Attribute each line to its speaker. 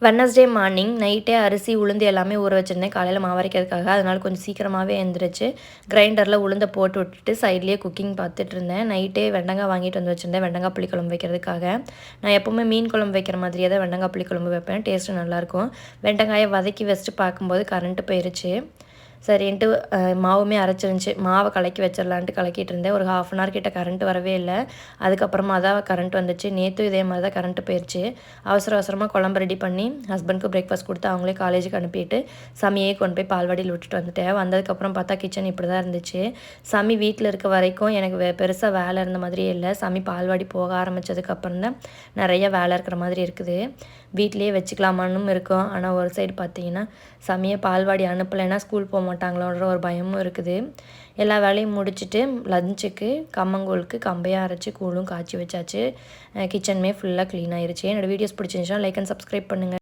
Speaker 1: Wednesday morning நைட்டே அரிசி உளுந்து எல்லாமே ஊற வச்சுருந்தேன் காலையில் மாவு அரைக்கிறதுக்காக. அதனால் கொஞ்சம் சீக்கிரமாகவே எழுந்திரிச்சு கிரைண்டரில் உளுந்த போட்டு விட்டுட்டு சைட்லேயே குக்கிங் பார்த்துட்டு இருந்தேன். நைட்டே வெண்டங்காய் வாங்கிட்டு வந்து வச்சுருந்தேன் வெண்டங்காய் புளிக்குழம்பு வைக்கிறதுக்காக. நான் எப்போவுமே மீன் குழம்பு வைக்கிற மாதிரியே தான் வெண்டங்காய் புளிக்குழம்பு வைப்பேன். டேஸ்ட்டு நல்லாயிருக்கும். வெண்டங்காயை வதக்கி வச்சுட்டு பார்க்கும்போது கரண்ட்டு போயிடுச்சு. சரின்ட்டு மாவுமே அரைச்சிருந்துச்சி. மாவை கலக்கி வச்சிடலான்ட்டு கலக்கிட்டு இருந்தேன். ஒரு 1/2 அன் ஹவர் கிட்ட கரண்ட் வரவே இல்லை. அதுக்கப்புறமா தான் கரண்ட் வந்துச்சு. நேற்றும் இதே மாதிரி தான் கரண்ட்டு போயிடுச்சு. அவசரமாக குழம்பு ரெடி பண்ணி ஹஸ்பண்டுக்கு பிரேக்ஃபாஸ்ட் கொடுத்து அவங்களே காலேஜுக்கு அனுப்பிட்டு சமியே கொண்டு போய் பால்வாடியில் விட்டுட்டு வந்துட்டேன். வந்ததுக்கப்புறம் பார்த்தா கிச்சன் இப்படி தான் இருந்துச்சு. சமி வீட்டில் இருக்க வரைக்கும் எனக்கு பெருசாக வேலை இருந்த மாதிரியே இல்லை. சமி பால்வாடி போக ஆரம்பித்ததுக்கப்புறம் தான் நிறைய வேலை இருக்கிற மாதிரி இருக்குது. வீட்டிலேயே வச்சுக்கலாமான்னும் இருக்கும். ஆனால் ஒரு சைடு பார்த்தீங்கன்னா சமியை பால்வாடி அனுப்பலைன்னா ஸ்கூல் போக மாட்டாங்களோன்ற ஒரு பயமும் இருக்குது. எல்லா வேலையும் முடிச்சுட்டு லஞ்சுக்கு கம்மங்கூழுக்கு கம்பையாக அரைச்சி கூழும் காய்ச்சி வச்சாச்சு. கிச்சனுமே ஃபுல்லாக க்ளீன் ஆயிருச்சு. என்னோடய வீடியோஸ் பிடிச்சிருந்துச்சுன்னா லைக் அண்ட் சப்ஸ்கிரைப் பண்ணுங்கள்.